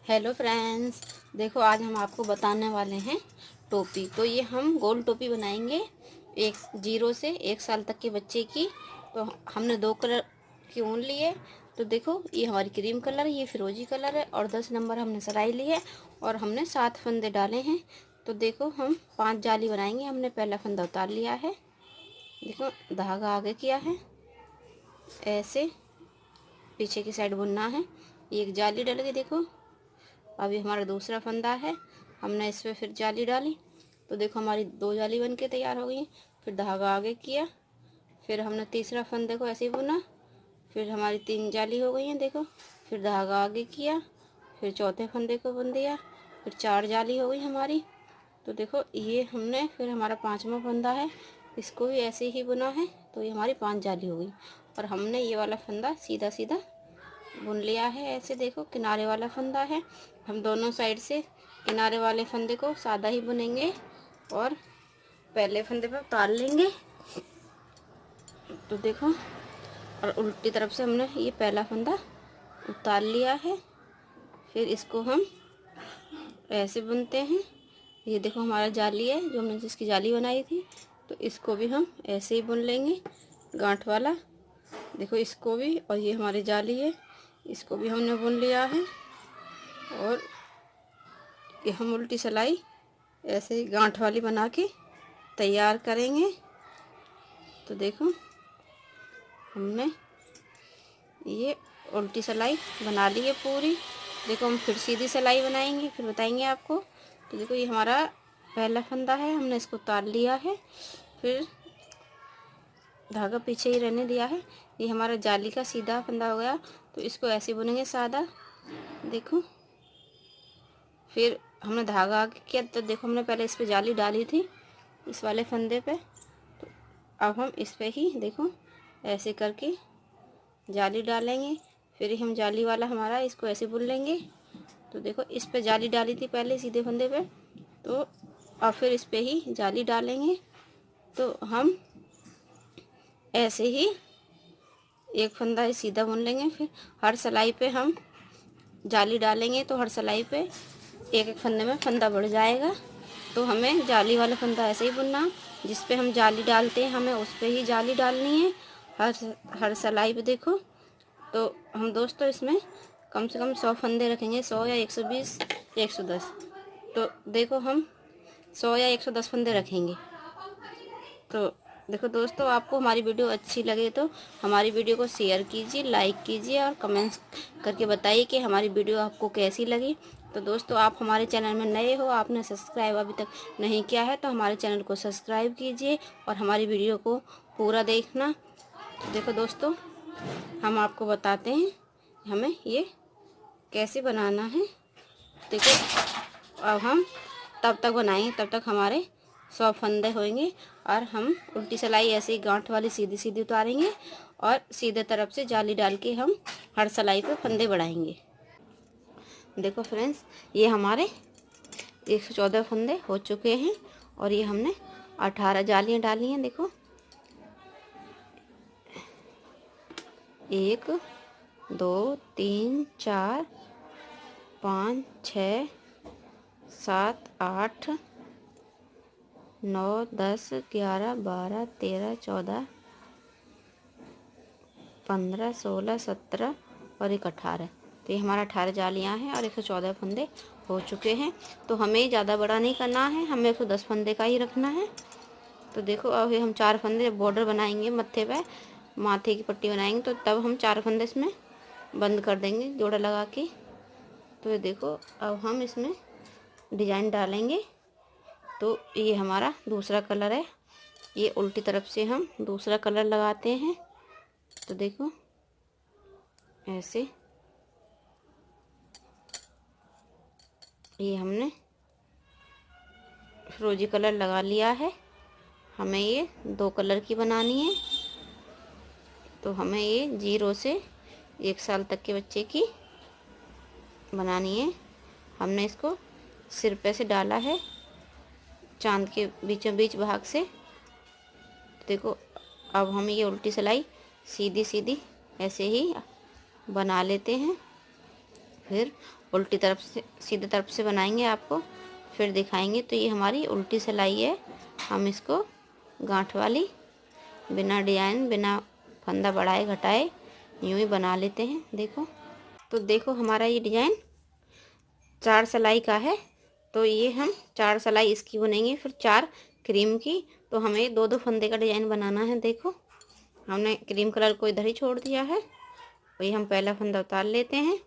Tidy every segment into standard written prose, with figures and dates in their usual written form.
Hello friends, देखो आज हम आपको बताने वाले हैं टोपी। तो ये हम गोल टोपी बनाएंगे एक 0 से 1 साल तक के बच्चे की। तो हमने 2 कलर की ऊन लिए। तो देखो ये हमारी क्रीम कलर है, ये फिरोजी कलर है और 10 नंबर हमने सिलाई ली है और हमने 7 फंदे डाले हैं। तो देखो हम 5 जाली बनाएंगे। हमने पहला फंदा उतार लिया है, देखो धागा आगे किया है, ऐसे पीछे की साइड बुनना है। एक जाली डल गई, देखो अभी हमारा दूसरा फंदा है, हमने इस पर फिर जाली डाली। तो देखो हमारी 2 जाली बन के तैयार हो गई। फिर धागा आगे किया, फिर हमने तीसरा फंदे को ऐसे ही बुना, फिर हमारी 3 जाली हो गई हैं, देखो फिर धागा आगे किया, फिर चौथे फंदे को बुन दिया, फिर 4 जाली हो गई हमारी। तो देखो ये हमने फिर हमारा 5वां फंदा है, इसको भी ऐसे ही बुना है। तो ये हमारी 5 जाली हो गई और हमने ये वाला फंदा सीधा सीधा बुन लिया है। ऐसे देखो किनारे वाला फंदा है, हम दोनों साइड से किनारे वाले फंदे को सादा ही बुनेंगे और पहले फंदे पे उतार लेंगे। तो देखो और उल्टी तरफ से हमने ये पहला फंदा उतार लिया है, फिर इसको हम ऐसे बुनते हैं। ये देखो हमारा जाली है जो हमने जिसकी जाली बनाई थी, तो इसको भी हम ऐसे ही बुन लेंगे गांठ वाला। देखो इसको भी, और ये हमारी जाली है, इसको भी हमने बुन लिया है और ये हम उल्टी सिलाई ऐसे ही गांठ वाली बना के तैयार करेंगे। तो देखो हमने ये उल्टी सिलाई बना ली है पूरी। देखो हम फिर सीधी सिलाई बनाएंगे, फिर बताएंगे आपको। तो देखो ये हमारा पहला फंदा है, हमने इसको उतार लिया है, फिर धागा पीछे ही रहने दिया है। ये हमारा जाली का सीधा फंदा हो गया, तो इसको ऐसे बुनेंगे सादा। देखो फिर हमने धागा आगे किया, तो देखो हमने पहले इस पे जाली डाली थी इस वाले फंदे पे। तो अब हम इस पे ही देखो ऐसे करके जाली डालेंगे, फिर हम जाली वाला हमारा इसको ऐसे बुन लेंगे। तो देखो इस पे जाली डाली थी पहले सीधे फंदे पे, तो अब फिर इस पे ही जाली डालेंगे। तो हम ऐसे ही एक फंदा सीधा बुन लेंगे, फिर हर सिलाई पे हम जाली डालेंगे, तो हर सिलाई पे एक एक फंदे में फंदा बढ़ जाएगा। तो हमें जाली वाला फंदा ऐसे ही बुनना, जिस पे हम जाली डालते हैं हमें उस पे ही जाली डालनी है हर सिलाई पे। देखो तो हम दोस्तों इसमें कम से कम 100 फंदे रखेंगे, 100 या 120 या 110। तो देखो हम 100 या 110 फंदे रखेंगे। तो देखो दोस्तों, आपको हमारी वीडियो अच्छी लगे तो हमारी वीडियो को शेयर कीजिए, लाइक कीजिए और कमेंट्स करके बताइए कि हमारी वीडियो आपको कैसी लगी। तो दोस्तों, आप हमारे चैनल में नए हो, आपने सब्सक्राइब अभी तक नहीं किया है, तो हमारे चैनल को सब्सक्राइब कीजिए और हमारी वीडियो को पूरा देखना। देखो दोस्तों, हम आपको बताते हैं हमें ये कैसे बनाना है। देखो अब हम तब तक बनाएंगे तब तक हमारे 100 फंदे होंगे और हम उल्टी सिलाई ऐसे ही गांठ वाली सीधी सीधी उतारेंगे और सीधे तरफ से जाली डाल के हम हर सिलाई पे फंदे बढ़ाएंगे। देखो फ्रेंड्स, ये हमारे 114 फंदे हो चुके हैं और ये हमने 18 जालियां डाली हैं। देखो 1 2 3 4 5 6 7 8 9 10 11 12 13 14 15 16 17 और एक 18। तो ये हमारा 18 जालियाँ हैं और 114 फंदे हो चुके हैं। तो हमें ज़्यादा बड़ा नहीं करना है, हमें 110 फंदे का ही रखना है। तो देखो अब हम 4 फंदे जब बॉर्डर बनाएंगे मत्थे पे, माथे की पट्टी बनाएंगे, तो तब हम 4 फंदे इसमें बंद कर देंगे जोड़ा लगा के। तो ये देखो अब हम इसमें डिजाइन डालेंगे। तो ये हमारा दूसरा कलर है, ये उल्टी तरफ से हम दूसरा कलर लगाते हैं। तो देखो ऐसे ये हमने फिरोजी कलर लगा लिया है। हमें ये 2 कलर की बनानी है। तो हमें ये 0 से 1 साल तक के बच्चे की बनानी है। हमने इसको सिर पे से डाला है, चांद के बीचों बीच भाग से। देखो अब हम ये उल्टी सिलाई सीधी सीधी ऐसे ही बना लेते हैं, फिर उल्टी तरफ से सीधे तरफ से बनाएंगे, आपको फिर दिखाएंगे। तो ये हमारी उल्टी सिलाई है। हम इसको गांठ वाली बिना डिजाइन, बिना फंदा बढ़ाए घटाए यूं ही बना लेते हैं। देखो, तो देखो हमारा ये डिजाइन 4 सिलाई का है। तो ये हम 4 सिलाई इसकी बुनेंगे, फिर 4 क्रीम की। तो हमें 2-2 फंदे का डिजाइन बनाना है। देखो, हमने क्रीम कलर को इधर ही छोड़ दिया है। वही हम पहला फंदा उतार लेते हैं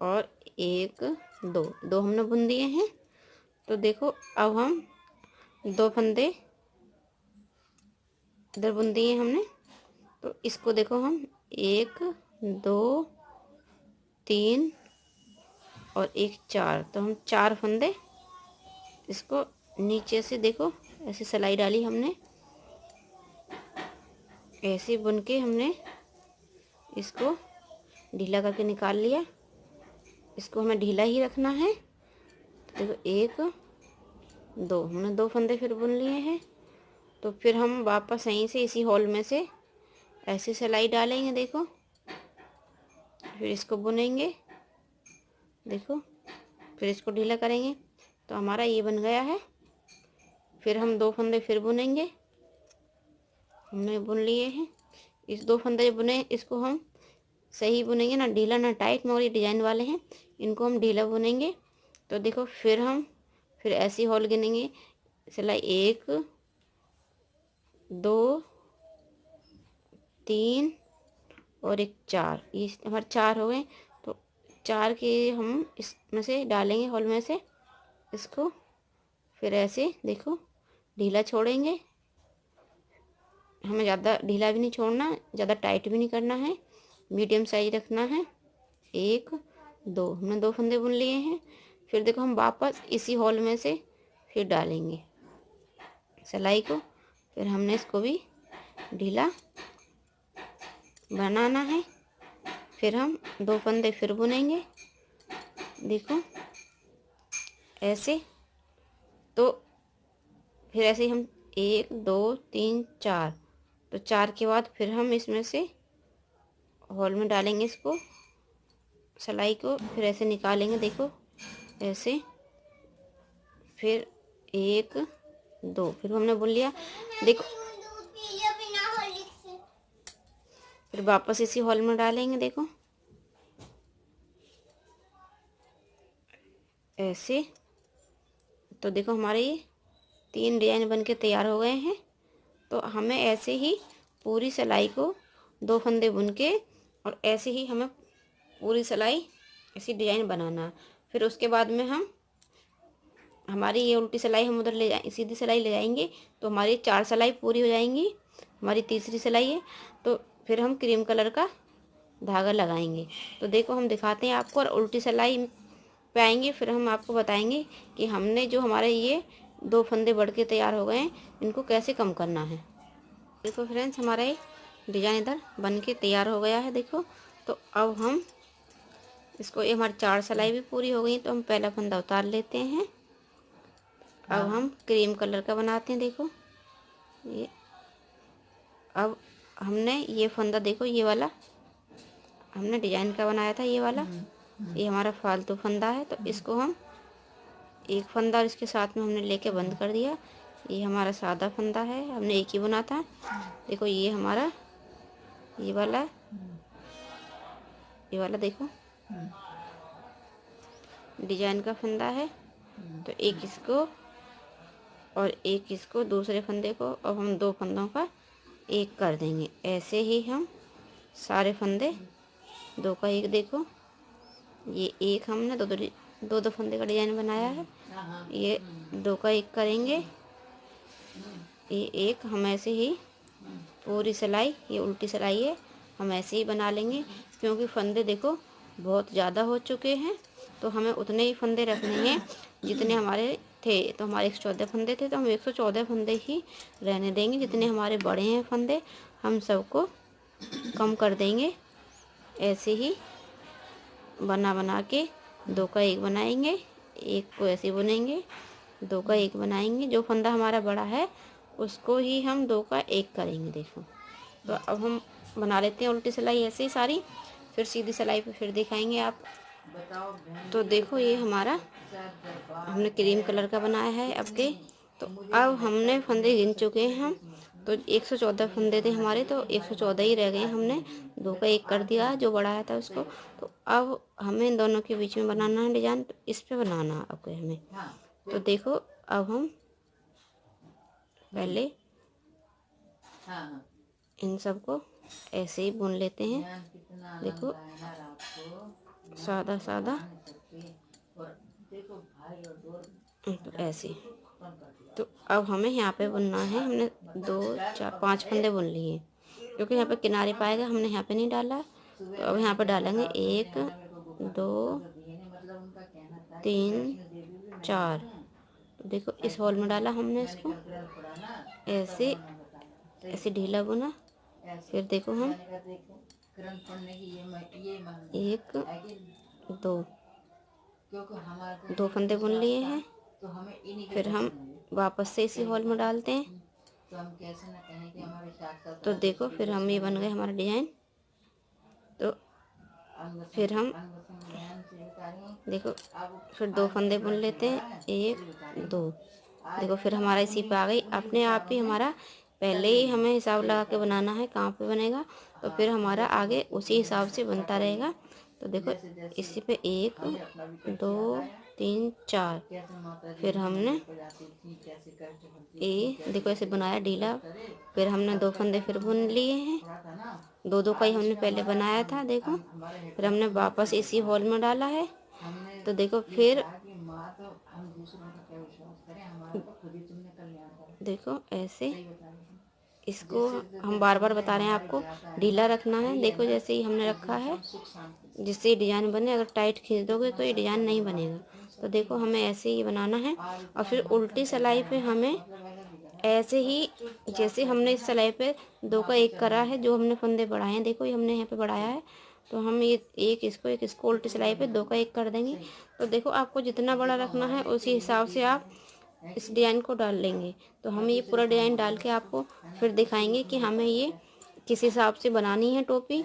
और 1 2 हमने बुन दिए हैं। तो देखो, अब हम 2 फंदे इधर बुन दिए हमने। तो इसको देखो, हम 1 2 3 और 1 4, तो हम 4 फंदे इसको नीचे से देखो ऐसे सिलाई डाली हमने, ऐसे बुन के हमने इसको ढीला करके निकाल लिया। इसको हमें ढीला ही रखना है। तो देखो 1 2 हमने 2 फंदे फिर बुन लिए हैं। तो फिर हम वापस यहीं से इसी होल में से ऐसे सिलाई डालेंगे। देखो, फिर इसको बुनेंगे। देखो, फिर इसको ढीला करेंगे। तो हमारा ये बन गया है। फिर हम 2 फंदे फिर बुनेंगे, हमने बुन लिए हैं। इस 2 फंदे बुने, इसको हम सही बुनेंगे, ना ढीला ना टाइट, मगर ये डिजाइन वाले हैं, इनको हम ढीला बुनेंगे। तो देखो, फिर हम फिर ऐसी होल गिनेंगे। सिलाई 1 2 3 और 1 4, ये हमारे 4 हो गए। तो 4 के हम इसमें से डालेंगे होल में से इसको, फिर ऐसे देखो ढीला छोड़ेंगे। हमें ज़्यादा ढीला भी नहीं छोड़ना, ज़्यादा टाइट भी नहीं करना है, मीडियम साइज रखना है। 1 2 हमने 2 फंदे बुन लिए हैं। फिर देखो, हम वापस इसी होल में से फिर डालेंगे सिलाई को। फिर हमने इसको भी ढीला बनाना है। फिर हम 2 फंदे फिर बुनेंगे। देखो ऐसे। तो फिर ऐसे हम 1 2 3 4, तो 4 के बाद फिर हम इसमें से होल में डालेंगे इसको, सिलाई को, फिर ऐसे निकालेंगे। देखो ऐसे, फिर 1 2 फिर हमने बुन लिया। देखो, फिर वापस इसी होल में डालेंगे। देखो ऐसे। तो देखो, हमारे ये 3 डिजाइन बन के तैयार हो गए हैं। तो हमें ऐसे ही पूरी सिलाई को 2 फंदे बुन के और ऐसे ही हमें पूरी सिलाई ऐसी डिजाइन बनाना। फिर उसके बाद में हमारी ये उल्टी सिलाई हम उधर ले जाए, सीधी सिलाई ले जाएंगे। तो हमारी 4 सिलाई पूरी हो जाएंगी। हमारी तीसरी सिलाई है। तो फिर हम क्रीम कलर का धागा लगाएंगे। तो देखो, हम दिखाते हैं आपको, और उल्टी सिलाई पे आएंगे। फिर हम आपको बताएंगे कि हमने जो हमारे ये 2 फंदे बढ़ के तैयार हो गए हैं, इनको कैसे कम करना है। देखो फ्रेंड्स, हमारा ये डिजाइन इधर बन के तैयार हो गया है। देखो, तो अब हम इसको, ये हमारी 4 सिलाई भी पूरी हो गई। तो हम पहला फंदा उतार लेते हैं। अब हम क्रीम कलर का बनाते हैं। देखो ये, अब हमने ये फंदा, देखो ये वाला हमने डिजाइन का बनाया था, ये वाला, ये हमारा फालतू फंदा है। तो इसको हम एक फंदा और इसके साथ में हमने लेके बंद कर दिया। ये हमारा सादा फंदा है, हमने एक ही बुना था। देखो ये हमारा ये वाला देखो डिजाइन का फंदा है। तो एक इसको और एक इसको, दूसरे फंदे को अब हम 2 फंदों का एक कर देंगे। ऐसे ही हम सारे फंदे 2 का एक, देखो ये एक हमने 2 फंदे का डिजाइन बनाया है। ये 2 का एक करेंगे। ये एक हम ऐसे ही पूरी सिलाई, ये उल्टी सिलाई है, हम ऐसे ही बना लेंगे। क्योंकि फंदे देखो बहुत ज़्यादा हो चुके हैं, तो हमें उतने ही फंदे रखने हैं जितने हमारे थे। तो हमारे 114 फंदे थे, तो हम 114 फंदे ही रहने देंगे। जितने हमारे बड़े हैं फंदे, हम सबको कम कर देंगे। ऐसे ही बना के 2 का एक बनाएंगे, एक को ऐसे बुनेंगे, 2 का एक बनाएंगे। जो फंदा हमारा बड़ा है उसको ही हम 2 का एक करेंगे। देखो, तो अब हम बना लेते हैं उल्टी सिलाई ऐसे ही सारी, फिर सीधी सिलाई पे फिर दिखाएंगे आप। तो देखो ये हमारा हमने क्रीम कलर का बनाया है अब के। तो अब हमने फंदे गिन चुके हैं हम, तो 114 फंदे थे हमारे, तो 114 ही रह गए। हमने 2 का 1 कर दिया जो बढ़ाया था उसको। तो अब हमें इन दोनों के बीच में बनाना है डिजाइन, तो इस पे बनाना है अब के हमें। तो देखो अब हम पहले इन सबको ऐसे ही बुन लेते हैं। देखो सादा सादा, तो ऐसे। तो अब हमें यहाँ पे बुनना है, हमने 2 4 5 फंदे बुन लिए क्योंकि यहाँ पे किनारे पाएगा, हमने यहाँ पे नहीं डाला। तो अब यहाँ पे डालेंगे 1 2 3 4। तो देखो इस हॉल में डाला हमने इसको, ऐसे ऐसे ढीला बुना। फिर देखो हम 1 2 फंदे बुन लिए हैं। फिर हम वापस से इसी हॉल में डालते हैं। तो देखो फिर हम ये बन गए हमारा डिजाइन। तो फिर हम देखो फिर 2 फंदे बुन लेते हैं, 1 2। देखो फिर हमारा इसी पे आ गई अपने आप ही। हमारा पहले ही हमें हिसाब लगा के बनाना है कहाँ पे बनेगा, तो फिर हमारा आगे उसी हिसाब से बनता रहेगा। तो देखो इसी पे 1 2 3 4। फिर हमने देखो ऐसे बनाया ढीला। फिर हमने 2 फंदे फिर बुन लिए हैं, 2 का ही हमने पहले बनाया था। देखो फिर हमने वापस इसी हॉल में डाला है। तो देखो फिर देखो ऐसे इसको हम बार बार बता रहे हैं आपको ढीला रखना है। देखो जैसे ही हमने रखा है, जिससे डिजाइन बने। अगर टाइट खींच दोगे तो ये डिजाइन नहीं बनेगा। तो देखो हमें ऐसे ही बनाना है। और फिर उल्टी सिलाई पे हमें ऐसे ही, जैसे हमने इस सिलाई पे 2 का 1 करा है, जो हमने फंदे बढ़ाए हैं, देखो ये हमने यहाँ पे बढ़ाया है। तो हम ये एक इसको उल्टी सिलाई पे 2 का 1 कर देंगे। तो देखो आपको जितना बड़ा रखना है उसी हिसाब से आप इस डिजाइन को डाल लेंगे। तो हम ये पूरा डिजाइन डाल के आपको फिर दिखाएंगे कि हमें ये किस हिसाब से बनानी है टोपी,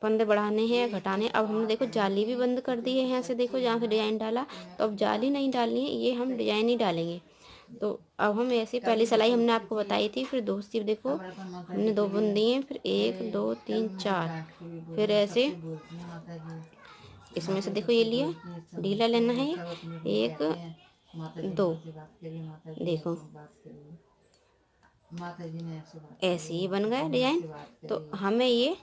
फंदे बढ़ाने हैं या घटाने। अब हमने देखो जाली भी बंद कर दी है यहाँ से, देखो जहाँ से डिजाइन डाला। तो अब जाली नहीं डालनी है, ये हम डिजाइन ही डालेंगे। तो अब हम ऐसे पहली सिलाई हमने आपको बताई थी, फिर दूसरी देखो हमने 2 बुन दिए, फिर 1 2 3 4। फिर ऐसे इसमें से देखो ये लिया ढीला लेना है, 1 2। देखो ऐसे ही बन गया डिजाइन। तो हमें ये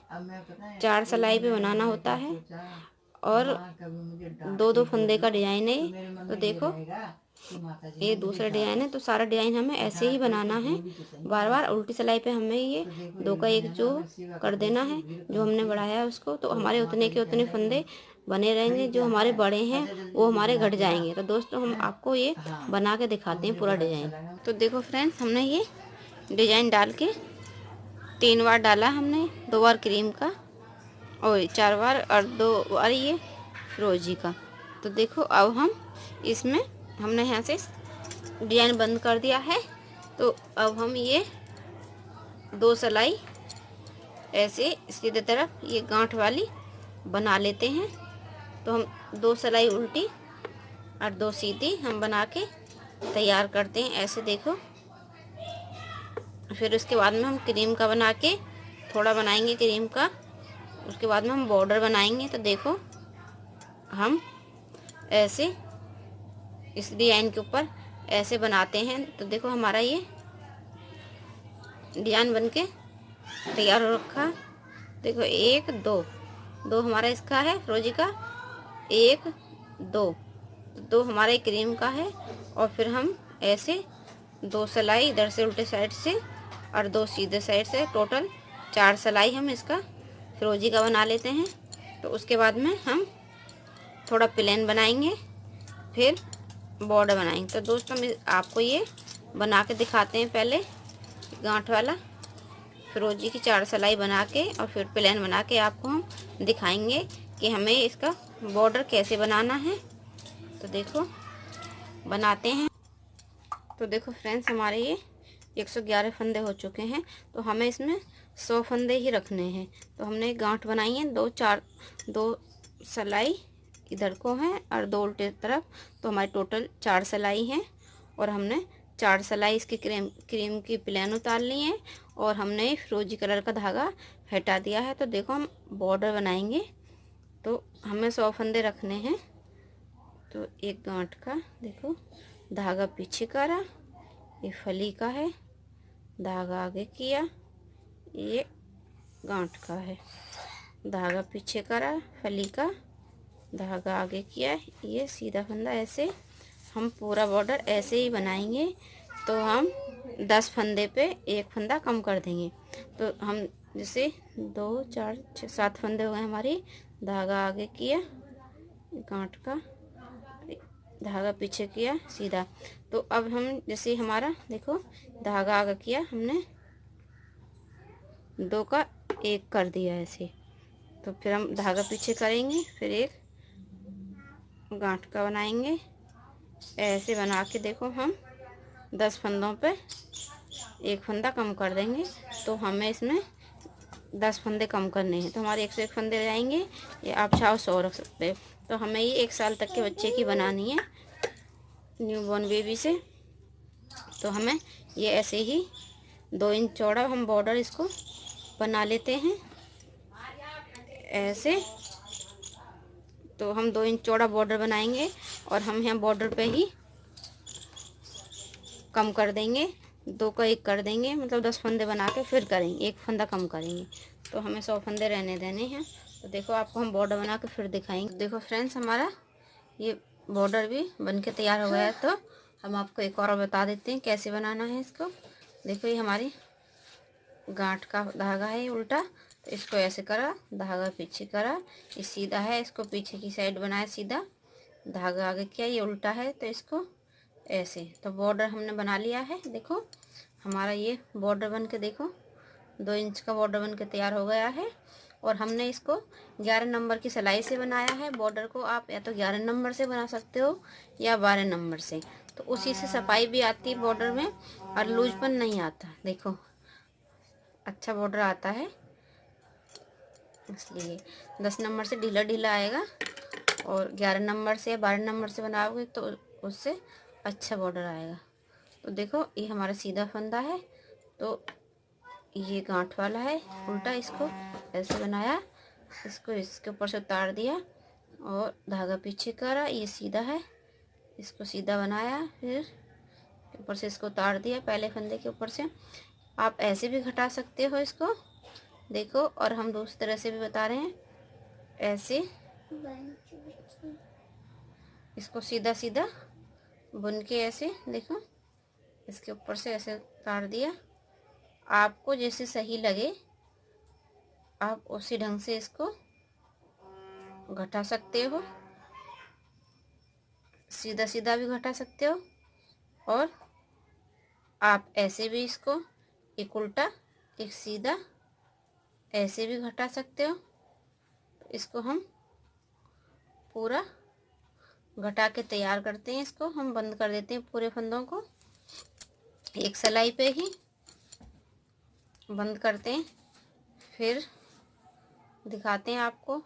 4 सिलाई पे बनाना होता है और 2 फंदे का डिजाइन है। तो देखो ये दूसरा डिजाइन है। तो सारा डिजाइन हमें ऐसे ही बनाना है, बार बार उल्टी सिलाई पे हमें ये 2 का 1 जो कर देना है, जो हमने बढ़ाया है उसको। तो हमारे उतने के उतने फंदे बने रहेंगे, जो हमारे बड़े हैं वो हमारे घट जाएंगे। तो दोस्तों हम आपको ये बना के दिखाते हैं पूरा डिजाइन। तो देखो फ्रेंड्स हमने ये डिजाइन डाल के 3 बार डाला हमने, 2 बार क्रीम का और 4 बार और 2 बार ये फिरोजी का। तो देखो अब हम इसमें हमने यहाँ से डिजाइन बंद कर दिया है। तो अब हम ये 2 सिलाई ऐसे सीधे तरफ ये गांठ वाली बना लेते हैं। तो हम 2 सिलाई उल्टी और 2 सीधी हम बना के तैयार करते हैं ऐसे, देखो। फिर उसके बाद में हम क्रीम का बना के थोड़ा बनाएंगे क्रीम का, उसके बाद में हम बॉर्डर बनाएंगे। तो देखो हम ऐसे इस डिजाइन के ऊपर ऐसे बनाते हैं। तो देखो हमारा ये डिजाइन बनके तैयार हो रखा। देखो 1 2 हमारा इसका है फिरोजी का, 1 2 2 हमारे क्रीम का है। और फिर हम ऐसे 2 सिलाई इधर से उल्टे साइड से और 2 सीधे साइड से, टोटल 4 सिलाई हम इसका फिरोजी का बना लेते हैं। तो उसके बाद में हम थोड़ा प्लेन बनाएंगे, फिर बॉर्डर बनाएंगे। तो दोस्तों हम आपको ये बना के दिखाते हैं। पहले गांठ वाला फिरोजी की 4 सिलाई बना के और फिर प्लेन बना के आपको हम दिखाएंगे कि हमें इसका बॉर्डर कैसे बनाना है। तो देखो बनाते हैं। तो देखो फ्रेंड्स हमारे ये 111 फंदे हो चुके हैं। तो हमें इसमें 100 फंदे ही रखने हैं। तो हमने गांठ बनाई है 2 सिलाई इधर को हैं और 2 उल्टे तरफ, तो हमारी टोटल 4 सिलाई हैं। और हमने 4 सिलाई इसकी क्रीम की प्लेन उतार ली है और हमने फिरोजी कलर का धागा हटा दिया है। तो देखो हम बॉर्डर बनाएंगे, तो हमें 100 फंदे रखने हैं। तो एक गांठ का देखो धागा पीछे करा, ये फली का है, धागा आगे किया, ये गांठ का है, धागा पीछे करा, फली का, धागा आगे किया, ये सीधा फंदा। ऐसे हम पूरा बॉर्डर ऐसे ही बनाएंगे। तो हम 10 फंदे पे एक फंदा कम कर देंगे। तो हम जैसे 2 4 6 7 फंदे हो गए हमारी, धागा आगे किया, गांठ का, धागा पीछे किया सीधा। तो अब हम जैसे हमारा देखो धागा आगे किया हमने, 2 का 1 कर दिया ऐसे। तो फिर हम धागा पीछे करेंगे, फिर एक गांठ का बनाएंगे। ऐसे बना के देखो हम 10 फंदों पे एक फंदा कम कर देंगे। तो हमें इसमें 10 फंदे कम करने हैं, तो हमारे 101 फंदे हो जाएंगे। ये आप चाहो 100 रख सकते हो। तो हमें ये 1 साल तक के बच्चे की बनानी है, न्यू बॉर्न बेबी से। तो हमें ये ऐसे ही 2 इंच चौड़ा हम बॉर्डर इसको बना लेते हैं ऐसे। तो हम 2 इंच चौड़ा बॉर्डर बनाएंगे और हम यहाँ बॉर्डर पे ही कम कर देंगे, 2 का 1 कर देंगे, मतलब 10 फंदे बना के फिर करेंगे, 1 फंदा कम करेंगे। तो हमें 100 फंदे रहने देने हैं। तो देखो आपको हम बॉर्डर बना के फिर दिखाएंगे। देखो फ्रेंड्स हमारा ये बॉर्डर भी बन के तैयार हो गया है। तो हम आपको एक और बता देते हैं कैसे बनाना है इसको। देखो ये हमारी गांठ का धागा है, ये उल्टा, तो इसको ऐसे करा, धागा पीछे करा, ये सीधा है, इसको पीछे की साइड बनाया सीधा, धागा आगे किया, ये उल्टा है, तो इसको ऐसे। तो बॉर्डर हमने बना लिया है। देखो हमारा ये बॉर्डर बन के देखो 2 इंच का बॉर्डर बन के तैयार हो गया है। और हमने इसको 11 नंबर की सिलाई से बनाया है। बॉर्डर को आप या तो 11 नंबर से बना सकते हो या 12 नंबर से, तो उसी से सफाई भी आती है बॉर्डर में और लूजपन नहीं आता। देखो अच्छा बॉर्डर आता है, इसलिए 10 नंबर से ढीला ढीला आएगा और 11 नंबर से या 12 नंबर से बनाओगे तो उससे अच्छा बॉर्डर आएगा। तो देखो ये हमारा सीधा फंदा है, तो ये गांठ वाला है उल्टा, इसको ऐसे बनाया, इसको इसके ऊपर से उतार दिया और धागा पीछे करा, ये सीधा है, इसको सीधा बनाया, फिर ऊपर से इसको उतार दिया पहले फंदे के ऊपर से। आप ऐसे भी घटा सकते हो इसको, देखो। और हम दूसरी तरह से भी बता रहे हैं, ऐसे इसको सीधा सीधा बुन के ऐसे देखो, इसके ऊपर से ऐसे उतार दिया। आपको जैसे सही लगे आप उसी ढंग से इसको घटा सकते हो, सीधा सीधा भी घटा सकते हो और आप ऐसे भी इसको एक उल्टा एक सीधा ऐसे भी घटा सकते हो। तो इसको हम पूरा घटा के तैयार करते हैं। इसको हम बंद कर देते हैं पूरे फंदों को, एक सिलाई पे ही बंद करते हैं, फिर दिखाते हैं आपको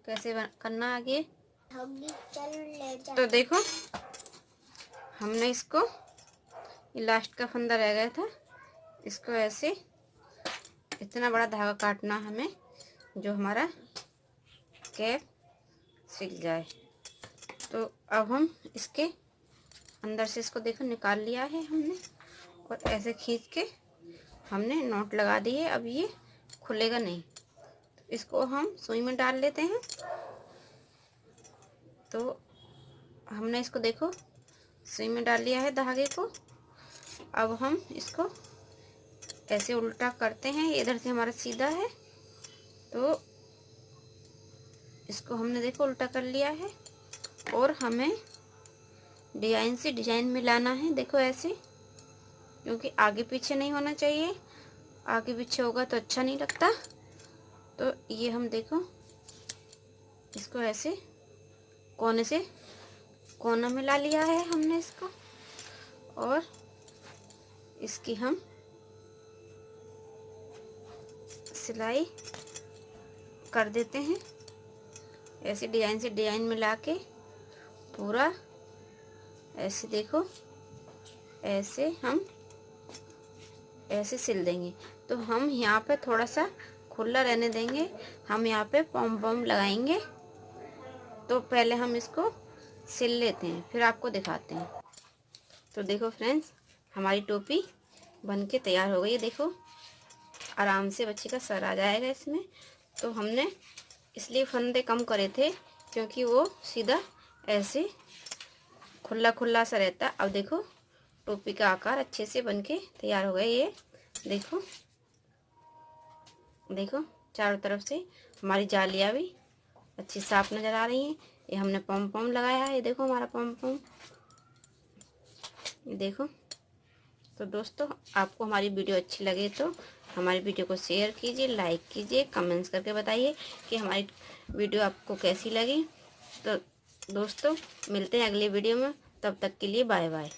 कैसे करना आगे। तो देखो हमने इसको, ये लास्ट का फंदा रह गया था, इसको ऐसे इतना बड़ा धागा काटना हमें जो हमारा कैप सिल जाए। तो अब हम इसके अंदर से इसको देखो निकाल लिया है हमने और ऐसे खींच के हमने नॉट लगा दी है। अब ये खुलेगा नहीं, तो इसको हम सुई में डाल लेते हैं। तो हमने इसको देखो सुई में डाल लिया है धागे को। अब हम इसको ऐसे उल्टा करते हैं, इधर से हमारा सीधा है, तो इसको हमने देखो उल्टा कर लिया है और हमें डिजाइन से डिजाइन मिलाना है। देखो ऐसे, क्योंकि आगे पीछे नहीं होना चाहिए, आगे पीछे होगा तो अच्छा नहीं लगता। तो ये हम देखो इसको ऐसे कोने से कोना मिला लिया है हमने इसको, और इसकी हम सिलाई कर देते हैं ऐसे डिजाइन से डिजाइन मिला के पूरा ऐसे देखो, ऐसे हम ऐसे सिल देंगे। तो हम यहाँ पे थोड़ा सा खुला रहने देंगे। हम यहाँ पे पॉम पॉम लगाएंगे। तो पहले हम इसको सिल लेते हैं, फिर आपको दिखाते हैं। तो देखो फ्रेंड्स, हमारी टोपी बनके तैयार हो गई है। देखो आराम से बच्चे का सर आ जाएगा इसमें। तो हमने इसलिए फंदे कम करे थे क्योंकि वो सीधा ऐसे खुला खुला सा रहता। अब देखो टोपी का आकार अच्छे से बनके तैयार हो गया। ये देखो, देखो चारों तरफ से हमारी जालियाँ भी अच्छी साफ नज़र आ रही हैं। ये हमने पॉम पॉम लगाया है। ये देखो हमारा पॉम पॉम, ये देखो। तो दोस्तों, आपको हमारी वीडियो अच्छी लगे तो हमारी वीडियो को शेयर कीजिए, लाइक कीजिए, कमेंट्स करके बताइए कि हमारी वीडियो आपको कैसी लगी। तो दोस्तों, मिलते हैं अगली वीडियो में। तब तक के लिए बाय बाय।